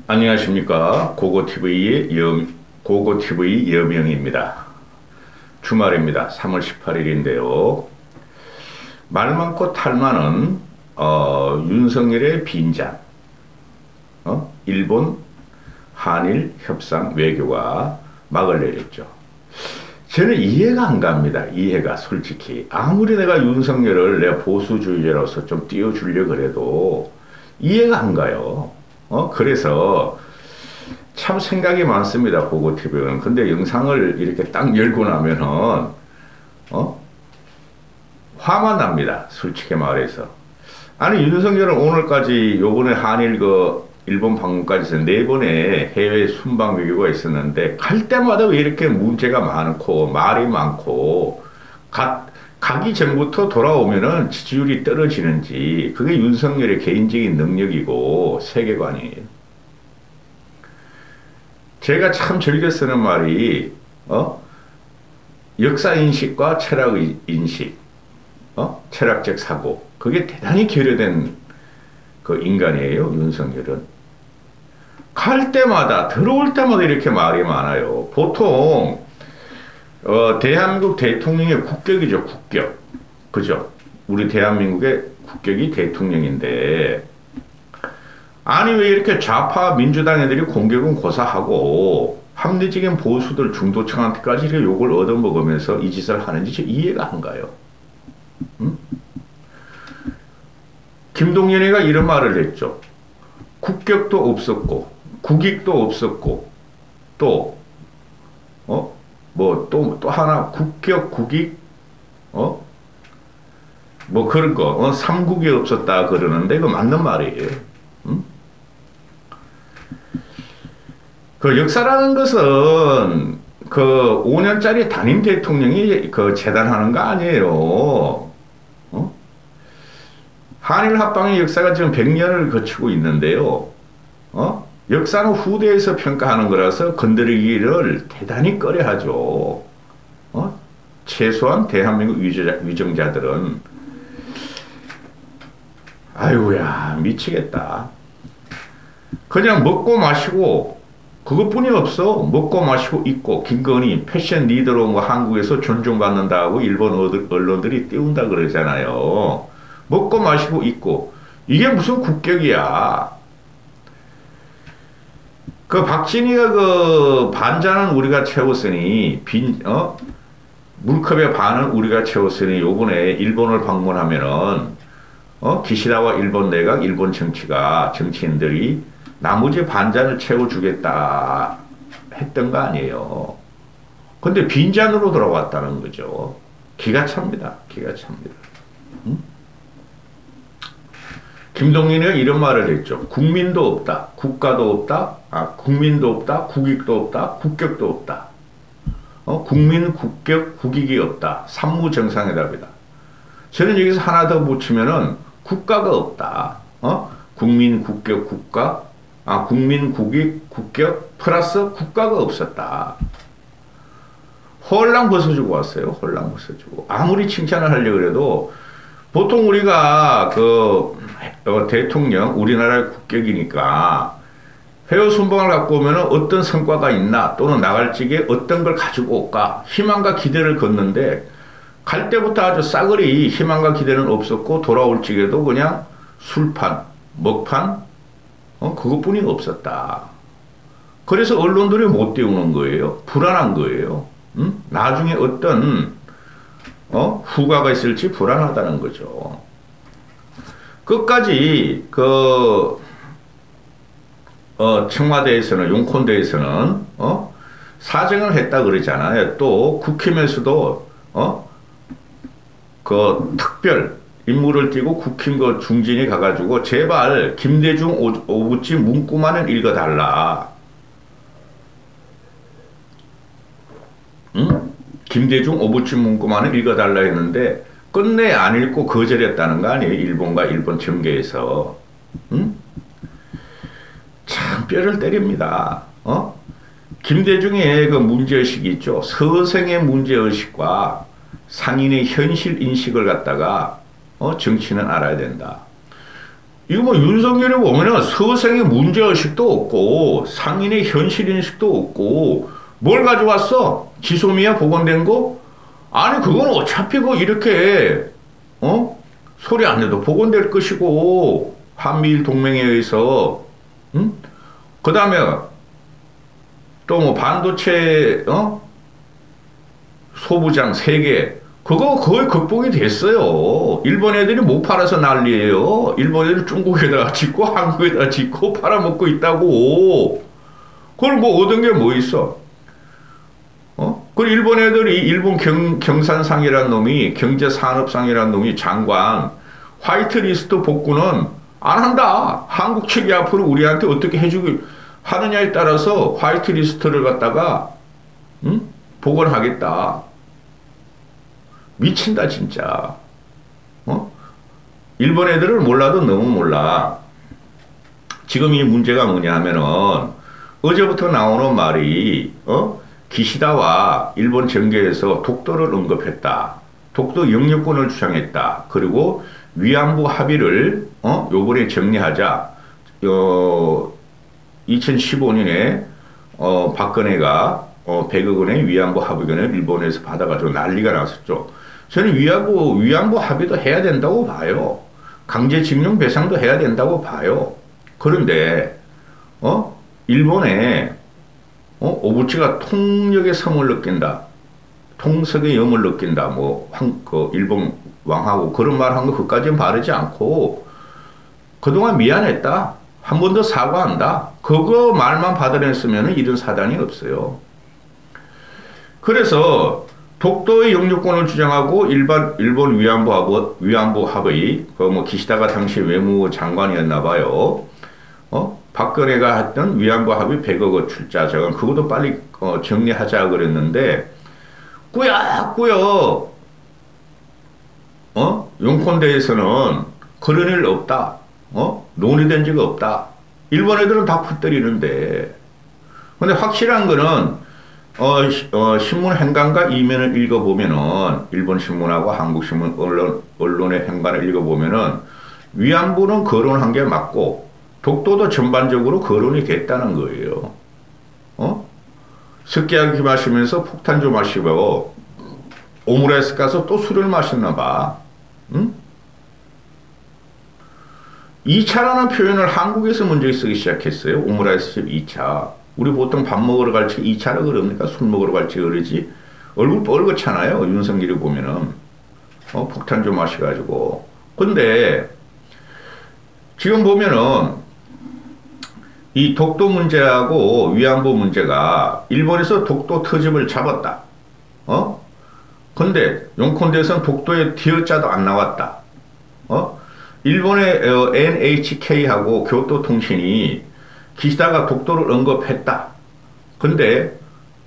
안녕하십니까. 고고TV 여명입니다. 주말입니다. 3월 18일인데요. 말 많고 탈 많은 윤석열의 빈장, 일본 한일 협상 외교가 막을 내렸죠. 저는 이해가 안 갑니다. 이해가 솔직히. 아무리 내가 윤석열을 내 보수주의자로서 좀 띄워주려고 그래도 이해가 안 가요. 그래서 참 생각이 많습니다. 고고TV는. 근데 영상을 이렇게 딱 열고 나면은 화만 납니다. 솔직히 말해서. 아니 윤석열은 오늘까지 요번에 한일 일본 방문까지 해서 4번의 해외 순방 외교가 있었는데 갈 때마다 왜 이렇게 문제가 많고 말이 많고 가기 전부터 돌아오면은 지지율이 떨어지는지 그게 윤석열의 개인적인 능력이고 세계관이에요. 제가 참 즐겨 쓰는 말이 역사인식과 철학인식, 철학적 사고 그게 대단히 결여된 그 인간이에요. 윤석열은. 갈 때마다 들어올 때마다 이렇게 말이 많아요. 보통 대한민국 대통령의 국격이죠. 국격. 그죠? 우리 대한민국의 국격이 대통령인데 아니 왜 이렇게 좌파 민주당 애들이 공격은 고사하고 합리적인 보수들 중도층한테까지 이렇게 욕을 얻어먹으면서 이 짓을 하는지 저 이해가 안 가요. 응? 김동연이가 이런 말을 했죠. 국격도 없었고 국익도 없었고 또 또 하나 국격 국익 뭐 그런 거 삼국이 없었다 그러는데 그 맞는 말이에요. 응? 그 역사라는 것은 그 5년짜리 단임 대통령이 재단하는 거 아니에요. 한일 합방의 역사가 지금 100년을 거치고 있는데요. 역사는 후대에서 평가하는 거라서 건드리기를 대단히 꺼려하죠. 최소한 대한민국 위정자들은 아이고야 미치겠다. 그냥 먹고 마시고 그것뿐이 없어. 먹고 마시고 입고 김건희 패션 리더로 뭐 한국에서 존중받는다고 일본 언론들이 띄운다 그러잖아요. 먹고 마시고 입고 이게 무슨 국격이야. 그 박진희가 그 반잔은 우리가 채웠으니 물컵의 반은 우리가 채웠으니 요번에 일본을 방문하면은 기시다와 일본 내각 일본 정치인들이 나머지 반잔을 채워주겠다 했던 거 아니에요. 근데 빈잔으로 돌아왔다는 거죠. 기가 찹니다. 기가 찹니다. 응? 김동연이가 이런 말을 했죠. 국민도 없다. 국가도 없다. 국민도 없다. 국익도 없다. 국격도 없다. 국민, 국격, 국익이 없다. 삼무정상회담이다. 저는 여기서 하나 더 붙이면은 국가가 없다. 국민, 국격, 국가. 국민, 국익, 국격 플러스 국가가 없었다. 홀랑 벗어주고 왔어요. 홀랑 벗어주고. 아무리 칭찬을 하려고 해도 보통 우리가 대통령 우리나라의 국격이니까 해외 순방을 갖고 오면 어떤 성과가 있나 또는 나갈 적에 어떤 걸 가지고 올까 희망과 기대를 걷는데 갈 때부터 아주 싸그리 희망과 기대는 없었고 돌아올 적에도 그냥 술판, 먹판 그것뿐이 없었다. 그래서 언론들이 못 띄우는 거예요. 불안한 거예요. 응? 나중에 어떤 후과가 있을지 불안하다는 거죠. 끝까지 청와대에서는 용콘대에서는 사정을 했다 그러잖아요. 또 국힘에서도 특별 임무를 띄고 국힘 중진이 가가지고 제발 김대중 오부치 문구만은 읽어달라. 응? 김대중 오부치 문구만은 읽어달라 했는데 끝내 안 읽고 거절했다는 거 아니에요. 일본과 일본 정계에서. 응? 참 뼈를 때립니다. 김대중의 그 문제의식이 있죠. 서생의 문제의식과 상인의 현실 인식을 갖다가 정치는 알아야 된다. 이거 뭐 윤석열이 보면은 서생의 문제의식도 없고 상인의 현실인식도 없고 뭘 가져왔어? 지소미아 복원된 거? 아니 그건 어차피 그 이렇게 소리 안 내도 복원될 것이고 한미일 동맹에 의해서 응? 그 다음에 또 뭐 반도체 소부장 3개 그거 거의 극복이 됐어요. 일본 애들이 못 팔아서 난리예요. 일본 애들 중국에다가 짓고 한국에다가 짓고 팔아먹고 있다고. 그걸 뭐 얻은 게 뭐 있어? 그 일본 애들이 일본 경산상이라는 놈이 경제산업상이라는 놈이 장관 화이트리스트 복구는 안 한다. 한국 측이 앞으로 우리한테 어떻게 해주기 하느냐에 따라서 화이트리스트를 갖다가 복원하겠다. 미친다 진짜. 일본 애들을 몰라도 너무 몰라. 지금 이 문제가 뭐냐 하면은 어제부터 나오는 말이 기시다와 일본 정계에서 독도를 언급했다. 독도 영유권을 주장했다. 그리고 위안부 합의를 요번에 정리하자. 2015년에 박근혜가 100억 원의 위안부 합의금을 일본에서 받아가지고 난리가 났었죠. 저는 위안부 합의도 해야 된다고 봐요. 강제징용 배상도 해야 된다고 봐요. 그런데 일본에 오부치가 통역의 성을 느낀다. 통석의 염을 느낀다. 일본 왕하고 그런 말 한 거 그까지는 바르지 않고 그동안 미안했다. 한 번 더 사과한다. 그거 말만 받아냈으면 이런 사단이 없어요. 그래서 독도의 영유권을 주장하고 일본 위안부 합의, 기시다가 당시 외무 장관이었나 봐요. 박근혜가 했던 위안부 합의 100억 원 출자 저건 그것도 빨리 정리하자 그랬는데 꾸역꾸역 용콘대에서는 그런 일 없다. 논의된 적 없다. 일본 애들은 다 퍼뜨리는데. 근데 확실한 거는 신문 행간과 이면을 읽어보면은 일본 신문하고 한국 신문 언론의 행간을 읽어보면은 위안부는 거론한 게 맞고 독도도 전반적으로 거론이 됐다는 거예요. 스키야키 마시면서 폭탄 좀 마시고 오므라이스 가서 또 술을 마셨나 봐. 응? 2차라는 표현을 한국에서 먼저 쓰기 시작했어요. 오므라이스 집 2차. 우리 보통 밥 먹으러 갈 때 2차라 그럽니까? 술 먹으러 갈 때 그러지. 얼굴 뻘겋잖아요. 윤석열이 보면은. 폭탄 좀 마셔가지고. 근데 지금 보면은 이 독도 문제하고 위안부 문제가 일본에서 독도 터집을 잡았다. 근데 용콘대에서는 독도에 디어자도 안 나왔다. 일본의 NHK하고 교토통신이 기시다가 독도를 언급했다. 근데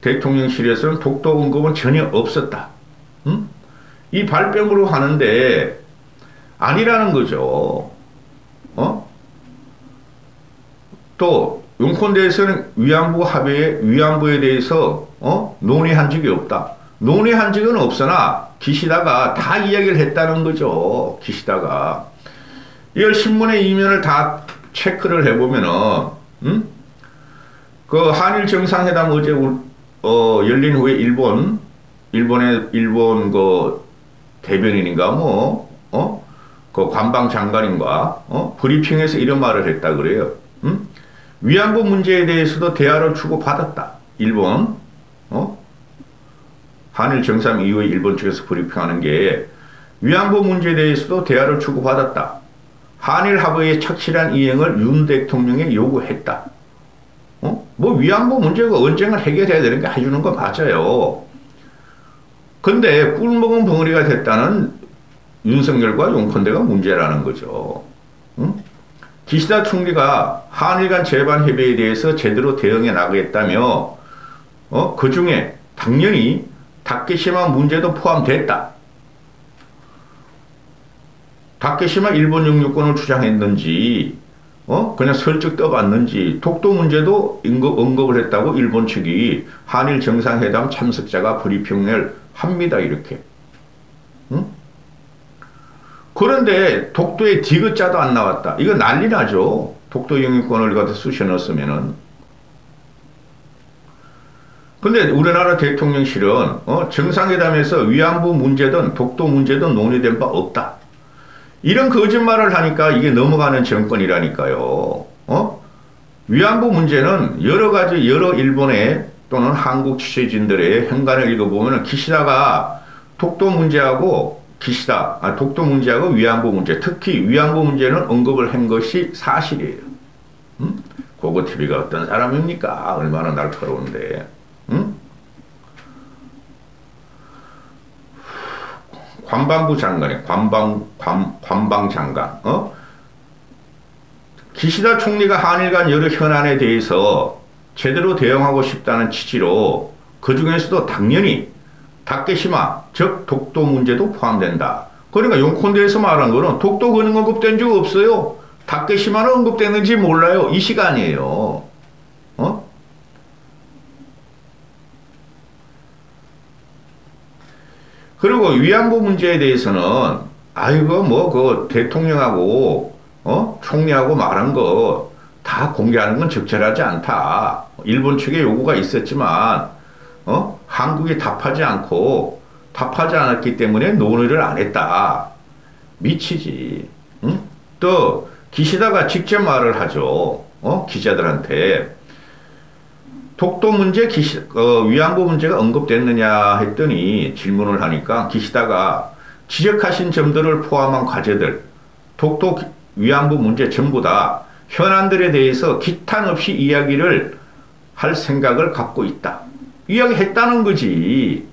대통령실에서는 독도 언급은 전혀 없었다. 이 발뺌으로 하는데 아니라는 거죠. 또 용콘대에서는 위안부에 대해서 논의한 적이 없다. 논의한 적은 없으나 기시다가 다 이야기를 했다는 거죠. 기시다가. 이걸 신문의 이면을 다 체크를 해보면은 그 한일 정상회담 어제 열린 후에 일본 그 대변인인가 그 관방 장관인가 브리핑에서 이런 말을 했다 그래요. 위안부 문제에 대해서도 대화를 주고받았다. 일본 한일 정상 이후에 일본 측에서 브리핑하는 게 위안부 문제에 대해서도 대화를 주고받았다. 한일 합의의 착실한 이행을 윤 대통령에 요구했다. 위안부 문제가 언젠가 해결해야 되는 게 해주는 거 맞아요. 근데 꿀먹은 벙어리가 됐다는 윤석열과 용컨대가 문제라는 거죠. 기시다 총리가 한일 간 재반 협의에 대해서 제대로 대응해 나가겠다며 그 중에 당연히 다케시마 문제도 포함됐다. 다케시마 일본 영유권을 주장했는지 그냥 슬쩍 떠봤는지 독도 문제도 언급을 했다고 일본 측이 한일 정상회담 참석자가 브리핑을 합니다. 이렇게. 그런데 독도에 디귿자도 안 나왔다. 이거 난리 나죠. 독도 영유권을 갖다 쑤셔 넣었으면은. 근데 우리나라 대통령실은 정상회담에서 위안부 문제든 독도 문제든 논의된 바 없다. 이런 거짓말을 하니까 이게 넘어가는 정권이라니까요. 위안부 문제는 여러 가지 여러 일본의 또는 한국 취재진들의 현관을 읽어보면 기시다가 독도 문제하고 독도 문제하고 위안부 문제, 특히 위안부 문제는 언급을 한 것이 사실이에요. 고고 TV가 어떤 사람입니까? 얼마나 날카로운데. 관방부 장관이 관방 장관. 기시다 총리가 한일 간 여러 현안에 대해서 제대로 대응하고 싶다는 취지로 그 중에서도 당연히 다케시마, 즉 독도 문제도 포함된다. 그러니까 용콘대에서 말한 거는 독도 근응 언급된 적 없어요. 다케시마는 언급됐는지 몰라요. 이 시간이에요. 그리고 위안부 문제에 대해서는 아이고 뭐 그 대통령하고 총리하고 말한 거 다 공개하는 건 적절하지 않다. 일본 측의 요구가 있었지만 한국이 답하지 않았기 때문에 논의를 안 했다. 미치지. 응? 또 기시다가 직접 말을 하죠. 기자들한테 독도 문제, 위안부 문제가 언급됐느냐 했더니 질문을 하니까 기시다가 지적하신 점들을 포함한 과제들, 독도 위안부 문제 전부 다 현안들에 대해서 기탄 없이 이야기를 할 생각을 갖고 있다. 이야기했다는 거지.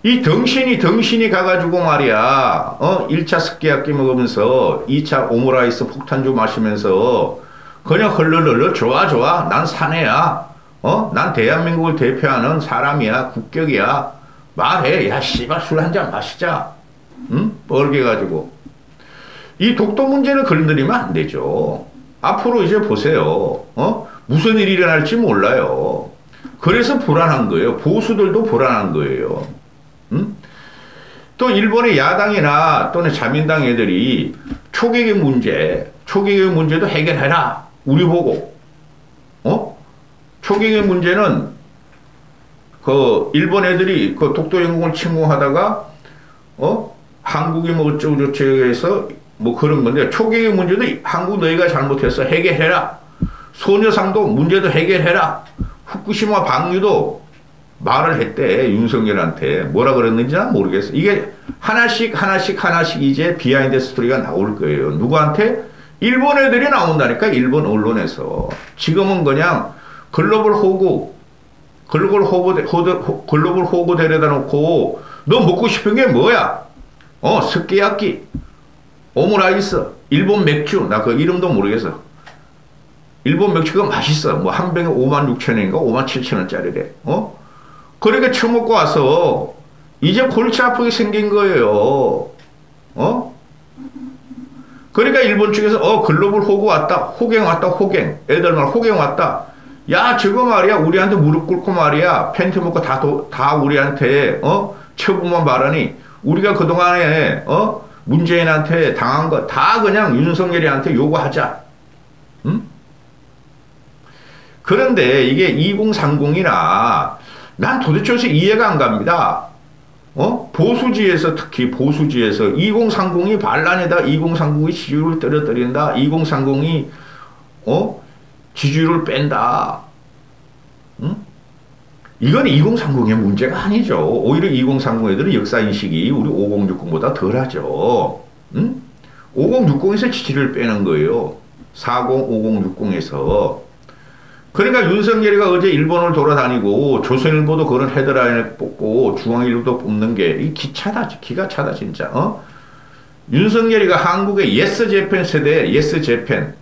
이 덩신이 가가지고 말이야. 1차 스키야키 먹으면서 2차 오므라이스 폭탄주 마시면서 그냥 헐렁헐렁 좋아. 난 사내야. 난 대한민국을 대표하는 사람이야. 국격이야. 말해. 야, 씨발 술 한 잔 마시자. 응? 뻘게 가지고. 이 독도 문제를 건드리면 안 되죠. 앞으로 이제 보세요. 무슨 일이 일어날지 몰라요. 그래서 불안한 거예요. 보수들도 불안한 거예요. 응? 또 일본의 야당이나 또는 자민당 애들이 초계계 문제도 해결해라. 우리 보고. 초계계 문제는 그 일본 애들이 그 독도 영국을 침공하다가 한국이 뭐 어쩌고저쩌고 해서 뭐 그런 건데 초계계 문제도 한국 너희가 잘못해서 해결해라. 소녀상도 문제도 해결해라. 후쿠시마 방류도 말을 했대. 윤석열한테 뭐라 그랬는지 난 모르겠어. 이게 하나씩 이제 비하인드 스토리가 나올 거예요. 누구한테? 일본 애들이 나온다니까. 일본 언론에서. 지금은 그냥 글로벌 호구 데려다 놓고 너 먹고 싶은 게 뭐야? 스키야키, 오므라이스, 일본 맥주. 나 그 이름도 모르겠어. 일본 맥주가 맛있어. 뭐 한 병에 56,000원인가 57,000원짜리래. 그러니까 처먹고 와서 이제 골치 아프게 생긴 거예요. 그러니까 일본 측에서 글로벌 호구 왔다. 호갱 왔다. 호갱. 애들 말 호갱 왔다. 야, 저거 말이야. 우리한테 무릎 꿇고 말이야. 팬티 먹고 다 우리한테 처분만 말하니 우리가 그동안에 문재인한테 당한 거 다 그냥 윤석열이한테 요구하자. 응? 그런데 이게 2030이나 난 도대체 이해가 안 갑니다. 보수지에서 특히 보수지에서 2030이 반란이다. 2030이 지지율을 떨어뜨린다. 2030이 지지율을 뺀다. 응? 이건 2030의 문제가 아니죠. 오히려 2030 애들은 역사인식이 우리 5060보다 덜하죠. 응? 5060에서 지지를 빼는 거예요. 40, 5060에서. 그러니까 윤석열이가 어제 일본을 돌아다니고 조선일보도 그런 헤드라인을 뽑고 중앙일보도 뽑는 게 기차다. 기가 차다 진짜. 윤석열이가 한국의 예스 재팬 세대 예스 재팬.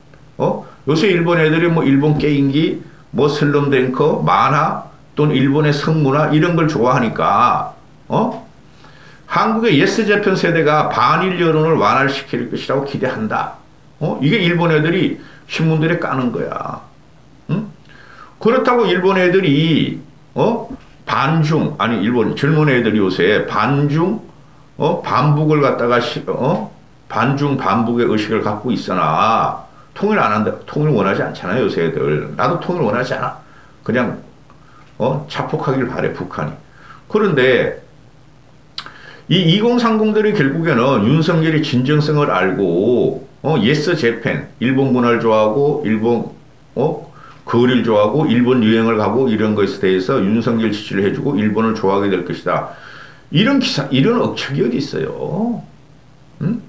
요새 일본 애들이 뭐 일본 게임기, 뭐 슬럼덩크, 만화, 또는 일본의 성문화 이런 걸 좋아하니까 한국의 예스 재팬 세대가 반일 여론을 완화시킬 것이라고 기대한다. 이게 일본 애들이 신문들에 까는 거야. 응? 그렇다고 일본 애들이 반중 아니 일본 젊은 애들이 요새 반중 반북을 갖다가 반중 반북의 의식을 갖고 있으나 통일 안 한다, 통일 원하지 않잖아요, 요새 애들. 나도 통일 원하지 않아. 그냥, 자폭하길 바래, 북한이. 그런데, 이 2030들이 결국에는 윤석열이 진정성을 알고, 예스 재팬, 일본 문화를 좋아하고, 일본, 거리를 좋아하고, 일본 유행을 가고, 이런 것에 대해서 윤석열 지지를 해주고, 일본을 좋아하게 될 것이다. 이런 기사, 이런 억척이 어디 있어요? 응?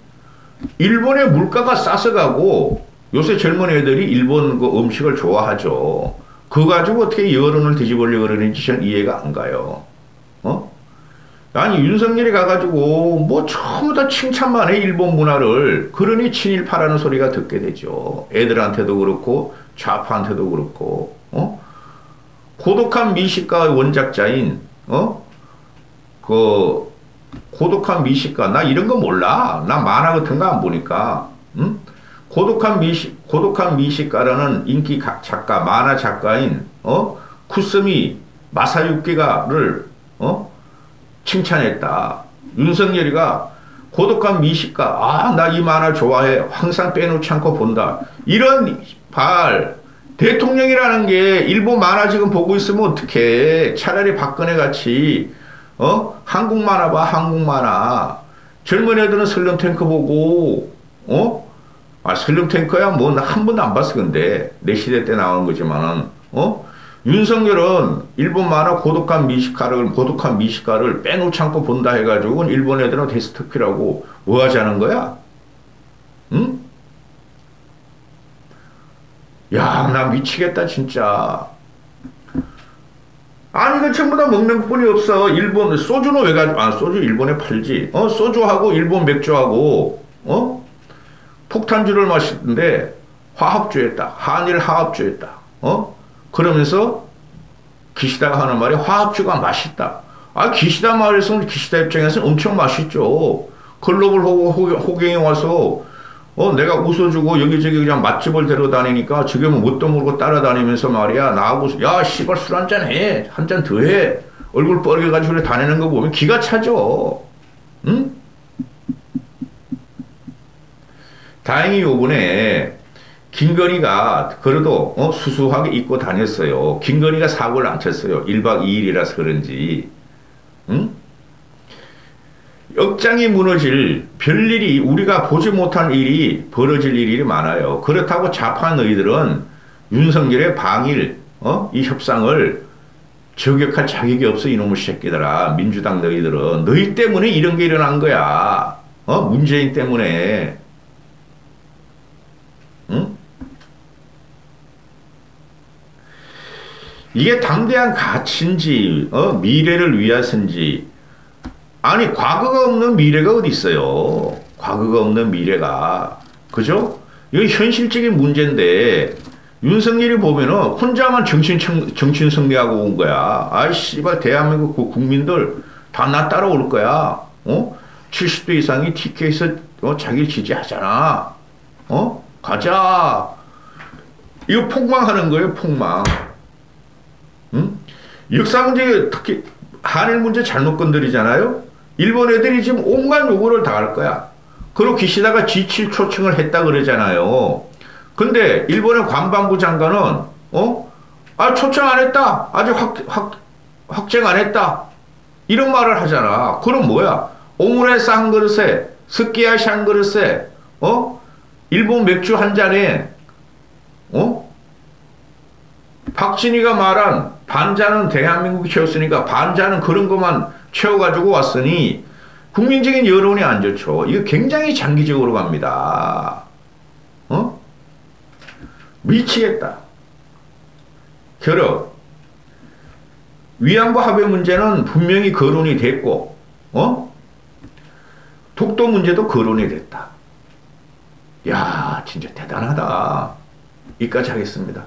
일본의 물가가 싸서 가고, 요새 젊은 애들이 일본 그 음식을 좋아하죠. 그거 가지고 어떻게 여론을 뒤집으려고 그러는지 저는 이해가 안 가요. 아니, 윤석열이 가가지고, 뭐, 전부 다 칭찬만 해, 일본 문화를. 그러니 친일파라는 소리가 듣게 되죠. 애들한테도 그렇고, 좌파한테도 그렇고, 고독한 미식가 원작자인, 고독한 미식가. 나 이런 거 몰라. 나 만화 같은 거 안 보니까. 응? 고독한 미식가라는 인기 작가, 만화 작가인, 쿠스미 마사유키가를, 칭찬했다. 윤석열이가 고독한 미식가, 나 이 만화 좋아해. 항상 빼놓지 않고 본다. 이런 대통령이라는 게 일본 만화 지금 보고 있으면 어떡해. 차라리 박근혜 같이, 한국 만화 봐, 한국 만화. 젊은 애들은 슬럼탱크 보고, 슬럼탱크야 뭐 나 한 번도 안 봤어. 근데 내 시대 때 나오는 거지만은, 윤석열은 일본 만화 고독한 미식가를 빼놓지 않고 본다 해가지고 일본 애들은 데스토피라고 뭐 하자는 거야? 응? 야, 나 미치겠다 진짜. 아니 이거 전부 다 먹는 것뿐이 없어. 일본 소주는 왜 가지고 소주 일본에 팔지. 소주하고 일본 맥주하고 폭탄주를 마시는데 화합주했다. 한일 화합주했다. 그러면서 기시다가 하는 말이 화합주가 맛있다. 기시다 말에서는 기시다 입장에서는 엄청 맛있죠. 글로벌 호갱이 와서 내가 웃어주고 여기저기 그냥 맛집을 데려다니니까 지금은 뭣도 모르고 따라다니면서 말이야 나하고 야 씨발 술 한잔 해. 한 잔 더 해. 얼굴 뻘개가지고 그래 다니는 거 보면 기가 차죠. 응? 다행히 요번에 김건희가 그래도 수수하게 입고 다녔어요. 김건희가 사고를 안 쳤어요. 1박 2일이라서 그런지. 응? 억장이 무너질 별일이 우리가 보지 못한 일이 벌어질 일이 많아요. 그렇다고 좌파 너희들은 윤석열의 방일 이 협상을 저격할 자격이 없어 이놈의 새끼들아. 민주당 너희들은 너희 때문에 이런 게 일어난 거야. 문재인 때문에. 응? 이게 담대한 가치인지 미래를 위해서인지. 아니 과거가 없는 미래가 어디 있어요. 과거가 없는 미래가. 그죠? 이거 현실적인 문제인데 윤석열이 보면은 혼자만 정신 승리하고 온 거야. 아이 씨발 대한민국 국민들 다 나 따라올 거야. 70대 이상이 TK에서 자기를 지지하잖아. 가자. 이거 폭망하는 거예요, 폭망. 응? 역사 문제, 특히 한일 문제 잘못 건드리잖아요. 일본 애들이 지금 온갖 요구를 다 할 거야. 그리고 기시다가 G7 초청을 했다 그러잖아요. 근데 일본의 관방부 장관은 초청 안 했다. 아직 확정 안 했다. 이런 말을 하잖아. 그럼 뭐야? 오므라이스 한 그릇에 스키야시 한 그릇에 일본 맥주 한 잔에 박진희가 말한 반잔은 대한민국이 채웠으니까 반잔은 그런 것만 채워가지고 왔으니 국민적인 여론이 안 좋죠. 이거 굉장히 장기적으로 갑니다. 미치겠다. 결국 위안부 합의 문제는 분명히 거론이 됐고 독도 문제도 거론이 됐다. 야 진짜 대단하다. 여기까지 하겠습니다.